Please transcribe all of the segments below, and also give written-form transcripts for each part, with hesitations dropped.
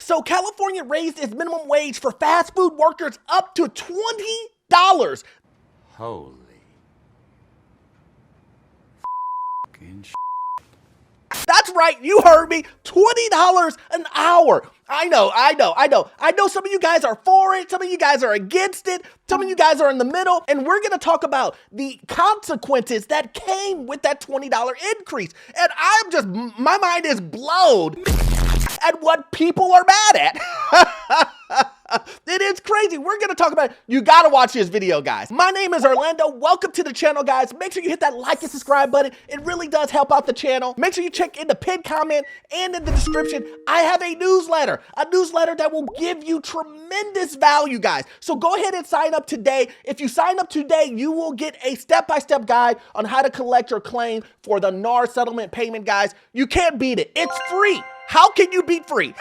So California raised its minimum wage for fast food workers up to $20. Holy f***ing sh**. That's right, you heard me, $20 an hour. I know some of you guys are for it, some of you guys are against it, some of you guys are in the middle, and we're gonna talk about the consequences that came with that $20 increase. And my mind is blown at what people are mad at. It is crazy. We're going to talk about it. You got to watch this video, guys. My name is Orlando. Welcome to the channel, guys. Make sure you hit that like and subscribe button. It really does help out the channel. Make sure you check in the pinned comment and in the description. I have a newsletter that will give you tremendous value, guys. So go ahead and sign up today. If you sign up today, you will get a step-by-step guide on how to collect your claim for the NAR settlement payment, guys. You can't beat it. It's free. How can you beat free?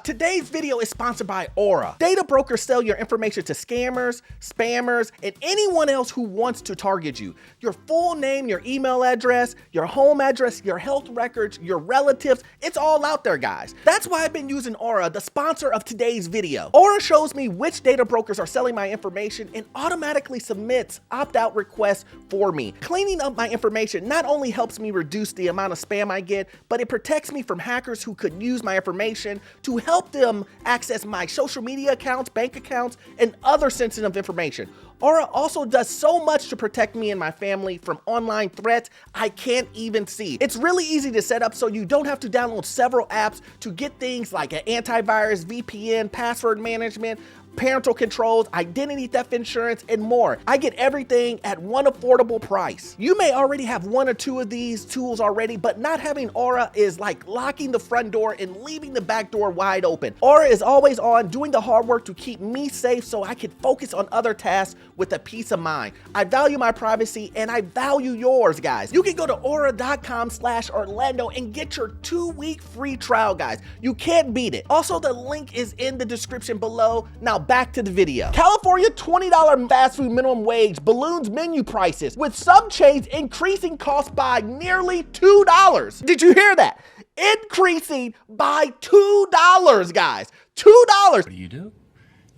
Today's video is sponsored by Aura. Data brokers sell your information to scammers, spammers, and anyone else who wants to target you. Your full name, your email address, your home address, your health records, your relatives, it's all out there, guys. That's why I've been using Aura, the sponsor of today's video. Aura shows me which data brokers are selling my information and automatically submits opt-out requests for me. Cleaning up my information not only helps me reduce the amount of spam I get, but it protects me from hackers who could use my information to help them access my social media accounts, bank accounts, and other sensitive information. Aura also does so much to protect me and my family from online threats I can't even see. It's really easy to set up so you don't have to download several apps to get things like an antivirus, VPN, password management, parental controls, identity theft insurance, and more. I get everything at one affordable price. You may already have one or two of these tools already, but not having Aura is like locking the front door and leaving the back door wide open. Aura is always on, doing the hard work to keep me safe so I can focus on other tasks with a peace of mind. I value my privacy and I value yours, guys. You can go to aura.com/Orlando and get your 2-week free trial, guys. You can't beat it. Also, the link is in the description below. Now back to the video. California $20 fast food minimum wage balloons menu prices, with some chains increasing costs by nearly $2. Did you hear that? Increasing by $2, guys. $2. What do?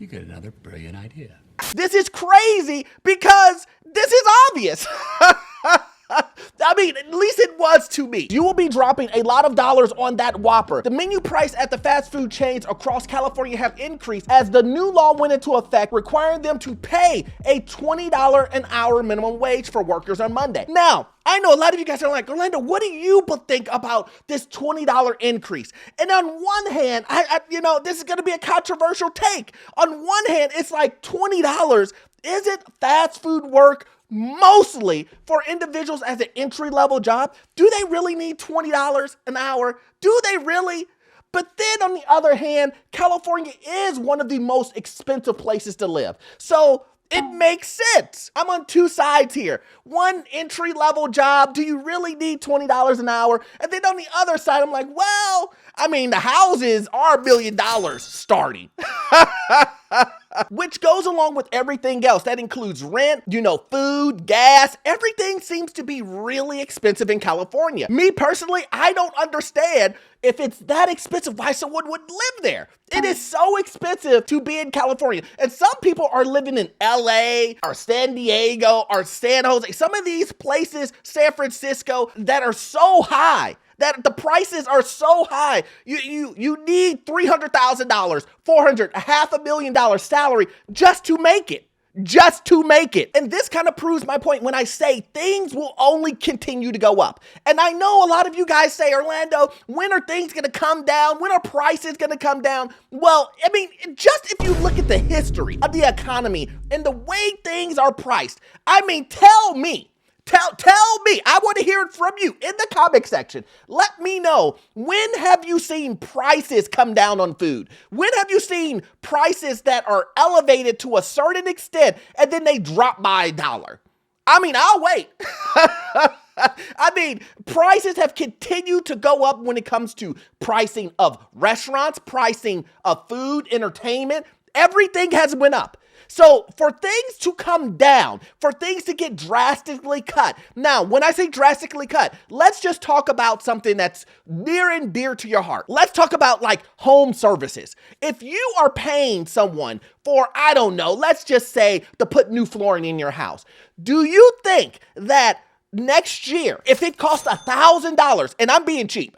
You get another brilliant idea. This is crazy because this is obvious. I mean, at least it was to me. You will be dropping a lot of dollars on that Whopper. The menu price at the fast food chains across California have increased as the new law went into effect, requiring them to pay a $20 an hour minimum wage for workers on Monday. Now, I know a lot of you guys are like, Orlando, what do you think about this $20 increase? And on one hand, this is going to be a controversial take. On one hand, it's like $20 isn't fast food work mostly for individuals as an entry-level job. Do they really need $20 an hour? Do they really? But then on the other hand, California is one of the most expensive places to live. So it makes sense. I'm on two sides here. One, entry-level job. Do you really need $20 an hour? And then on the other side, I'm like, well, I mean, the houses are $1 million starting. Which goes along with everything else. That includes rent, food, gas. Everything seems to be really expensive in California. Me personally, I don't understand if it's that expensive, why someone would live there. It is so expensive to be in California. And some people are living in LA or San Diego or San Jose. Some of these places, San Francisco, that are so high, that the prices are so high. You need $300,000, $400,000, $500,000 salary just to make it. Just to make it. And this kind of proves my point when I say things will only continue to go up. And I know a lot of you guys say, Orlando, when are things going to come down? When are prices going to come down? Well, I mean, just if you look at the history of the economy and the way things are priced, I mean, tell me, I want to hear it from you in the comment section. Let me know, when have you seen prices come down on food? When have you seen prices that are elevated to a certain extent and then they drop by $1? I mean, I'll wait. I mean, prices have continued to go up when it comes to pricing of restaurants, pricing of food, entertainment. Everything has went up. So for things to come down, for things to get drastically cut. Now, when I say drastically cut, let's just talk about something that's near and dear to your heart. Let's talk about like home services. If you are paying someone for, I don't know, let's just say to put new flooring in your house, do you think that next year, if it costs $1,000, and I'm being cheap,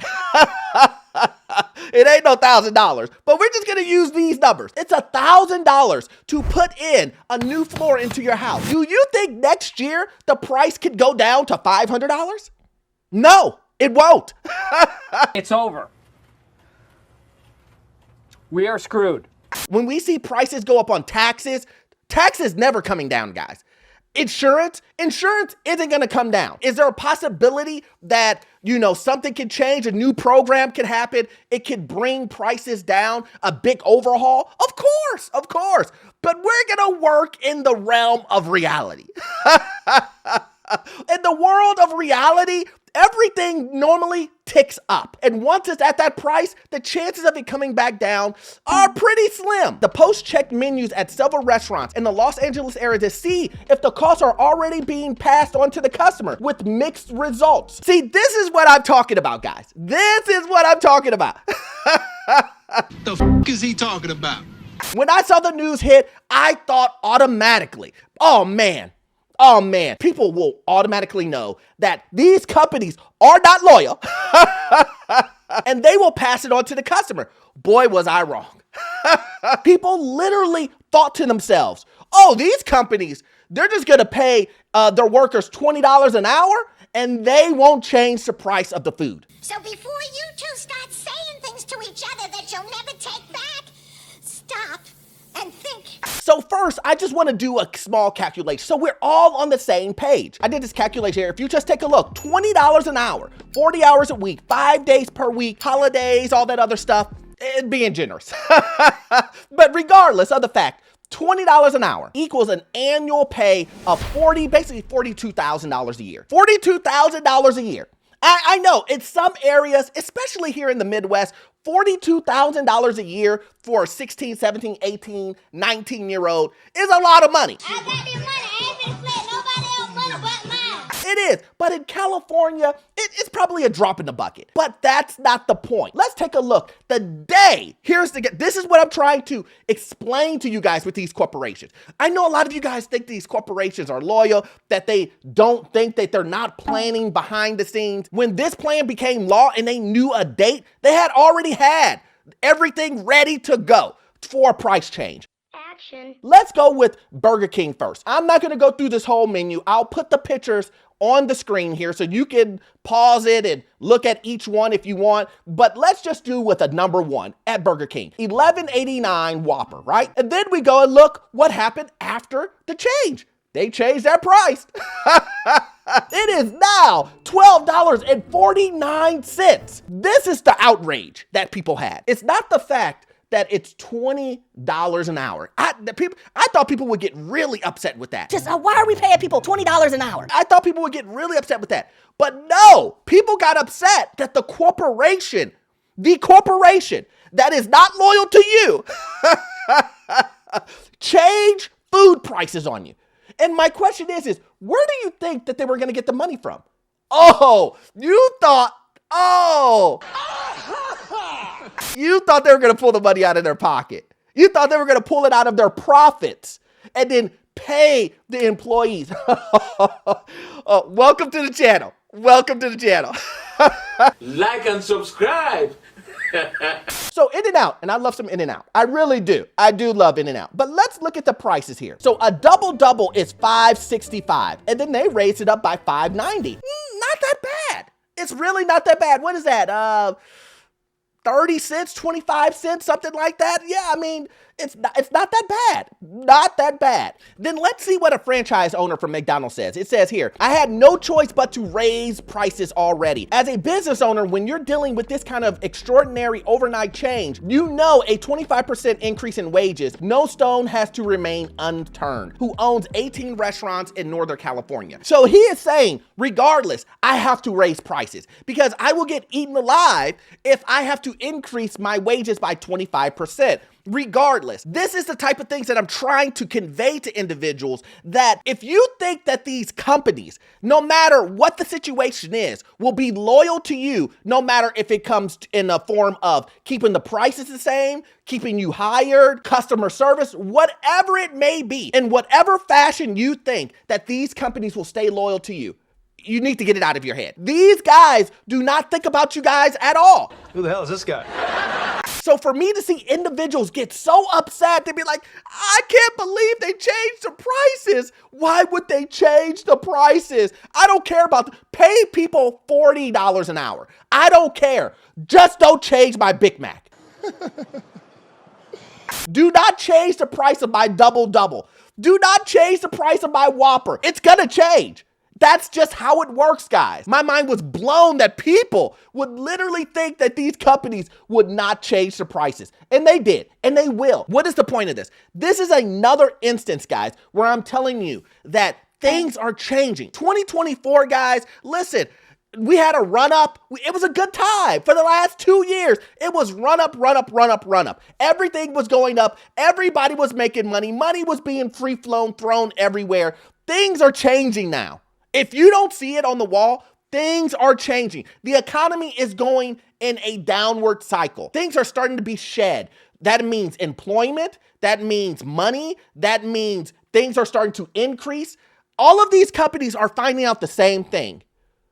it ain't no $1,000, but we're just gonna use these numbers. It's $1,000 to put in a new floor into your house. Do you think next year the price could go down to $500? No, it won't. It's over. We are screwed. When we see prices go up on taxes never coming down, guys. Insurance isn't going to come down. Is there a possibility that, something could change, a new program could happen, it could bring prices down, a big overhaul? Of course. But we're going to work in the realm of reality. In the world of reality, everything normally ticks up. And once it's at that price, the chances of it coming back down are pretty slim. The Post checked menus at several restaurants in the Los Angeles area to see if the costs are already being passed on to the customer with mixed results. See, this is what I'm talking about, guys. This is what I'm talking about. The f is he talking about? When I saw the news hit, I thought automatically, oh man, people will automatically know that these companies are not loyal and they will pass it on to the customer. Boy, was I wrong. People literally thought to themselves, oh, these companies, they're just going to pay their workers $20 an hour and they won't change the price of the food. So before you two start saying things to each other that you'll never take back, stop and think. So first, I just want to do a small calculation so we're all on the same page. I did this calculation here. If you just take a look, $20 an hour, 40 hours a week, 5 days per week, holidays, all that other stuff, being generous. But regardless of the fact, $20 an hour equals an annual pay of basically $42,000 a year. $42,000 a year. I know in some areas, especially here in the Midwest, $42,000 a year for a 16, 17, 18, 19-year-old is a lot of money. I got this money. I ain't been split nobody else money but mine. It is, but in California, it's probably a drop in the bucket. But that's not the point. Let's take a look. This is what I'm trying to explain to you guys with these corporations. I know a lot of you guys think these corporations are loyal, that they don't think that they're not planning behind the scenes. When this plan became law and they knew a date, they had already had everything ready to go for a price change. Let's go with Burger King first. I'm not going to go through this whole menu. I'll put the pictures on the screen here so you can pause it and look at each one if you want. But let's just do with a number one at Burger King. $11.89 Whopper, right? And then we go and look what happened after the change. They changed their price. It is now $12.49. This is the outrage that people had. It's not the fact that it's $20 an hour. I thought people would get really upset with that. Why are we paying people $20 an hour? I thought people would get really upset with that. But no, people got upset that the corporation that is not loyal to you, change food prices on you. And my question is where do you think that they were going to get the money from? You thought they were going to pull the money out of their pocket. You thought they were going to pull it out of their profits and then pay the employees. Welcome to the channel. Like and subscribe. So In-N-Out, and I love some In-N-Out. I really do. I do love In-N-Out. But let's look at the prices here. So a double is $5.65, and then they raised it up by $5.90. Not that bad. It's really not that bad. What is that? 30 cents, 25 cents, something like that. Yeah, I mean, it's not that bad. Not that bad. Then let's see what a franchise owner from McDonald's says. It says here, I had no choice but to raise prices already. As a business owner, when you're dealing with this kind of extraordinary overnight change, you know a 25% increase in wages, no stone has to remain unturned. Who owns 18 restaurants in Northern California. So he is saying, regardless, I have to raise prices because I will get eaten alive if I have to increase my wages by 25%. Regardless, this is the type of things that I'm trying to convey to individuals, that if you think that these companies, no matter what the situation is, will be loyal to you, no matter if it comes in a form of keeping the prices the same, keeping you hired, customer service, whatever it may be, in whatever fashion you think that these companies will stay loyal to you, you need to get it out of your head. These guys do not think about you guys at all. Who the hell is this guy? So for me to see individuals get so upset, they'd be like, I can't believe they changed the prices. Why would they change the prices? I don't care about, pay people $40 an hour. I don't care. Just don't change my Big Mac. Do not change the price of my double. Do not change the price of my Whopper. It's gonna change. That's just how it works, guys. My mind was blown that people would literally think that these companies would not change the prices. And they did, and they will. What is the point of this? This is another instance, guys, where I'm telling you that things are changing. 2024, guys, listen, we had a run up. It was a good time for the last 2 years. It was run up. Everything was going up. Everybody was making money. Money was being thrown everywhere. Things are changing now. If you don't see it on the wall, things are changing. The economy is going in a downward cycle. Things are starting to be shed. That means employment. That means money. That means things are starting to increase. All of these companies are finding out the same thing.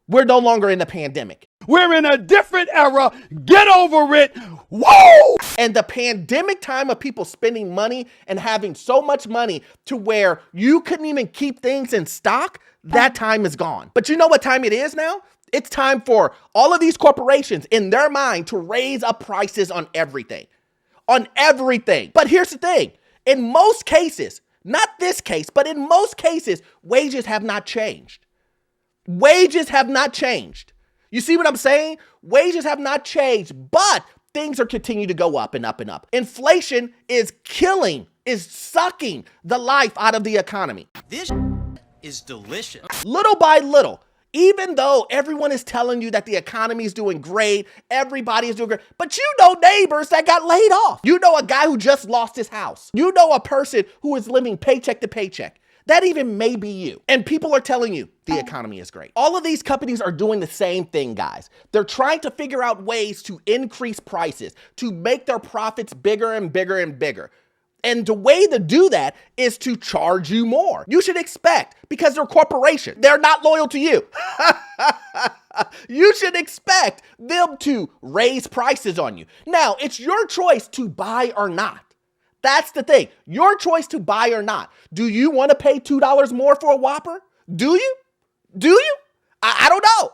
We're no longer in the pandemic. We're in a different era. Get over it. Whoa! And the pandemic time of people spending money and having so much money to where you couldn't even keep things in stock, that time is gone. But you know what time it is now? It's time for all of these corporations in their mind to raise up prices on everything. On everything. But here's the thing. In most cases, not this case, but in most cases, wages have not changed. Wages have not changed. You see what I'm saying? Wages have not changed, but things are continuing to go up and up and up. Inflation is sucking the life out of the economy. This is delicious. Little by little, even though everyone is telling you that the economy is doing great, everybody is doing great, but you know neighbors that got laid off. You know a guy who just lost his house. You know a person who is living paycheck to paycheck. That even may be you. And people are telling you the economy is great. All of these companies are doing the same thing, guys. They're trying to figure out ways to increase prices, to make their profits bigger and bigger and bigger. And the way to do that is to charge you more. You should expect, because they're a corporation, they're not loyal to you. You should expect them to raise prices on you. Now, it's your choice to buy or not. That's the thing. Your choice to buy or not. Do you want to pay $2 more for a Whopper? Do you? Do you? I don't know.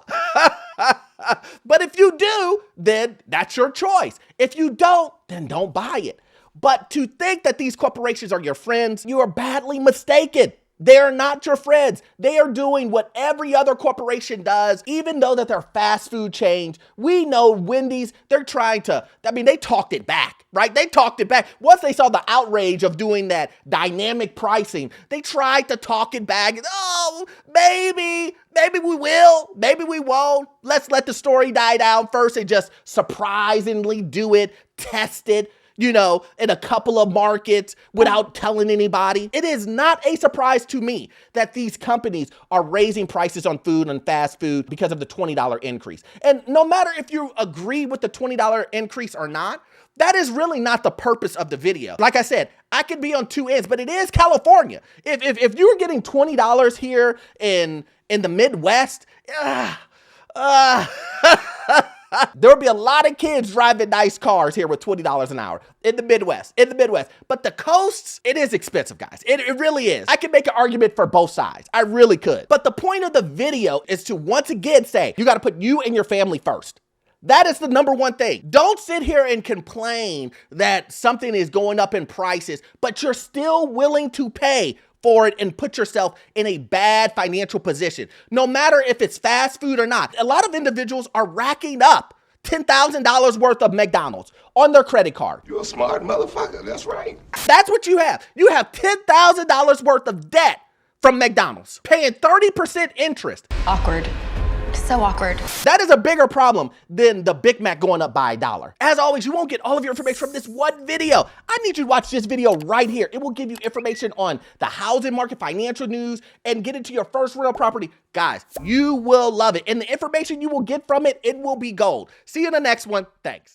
But if you do, then that's your choice. If you don't, then don't buy it. But to think that these corporations are your friends, you are badly mistaken. They are not your friends. They are doing what every other corporation does, even though that they're fast food chains. We know Wendy's, they're trying to, they talked it back, right? They talked it back. Once they saw the outrage of doing that dynamic pricing, they tried to talk it back. Oh, maybe we will, maybe we won't. Let's let the story die down first and just surprisingly do it, test it, in a couple of markets without telling anybody. It is not a surprise to me that these companies are raising prices on food and fast food because of the $20 increase. And no matter if you agree with the $20 increase or not, that is really not the purpose of the video. Like I said, I could be on two ends, but it is California. If you were getting $20 here in the Midwest, there would be a lot of kids driving nice cars here with $20 an hour in the Midwest. But the coasts, it is expensive, guys. It really is. I can make an argument for both sides. I really could. But the point of the video is to once again say, you got to put you and your family first. That is the number one thing. Don't sit here and complain that something is going up in prices, but you're still willing to pay for it and put yourself in a bad financial position, no matter if it's fast food or not. A lot of individuals are racking up $10,000 worth of McDonald's on their credit card. You're a smart motherfucker, that's right. That's what you have. You have $10,000 worth of debt from McDonald's, paying 30% interest. Awkward. So awkward. That is a bigger problem than the Big Mac going up by $1. As always, you won't get all of your information from this one video. I need you to watch this video right here. It will give you information on the housing market, financial news, and get into your first real property. Guys, you will love it. And the information you will get from it, it will be gold. See you in the next one. Thanks.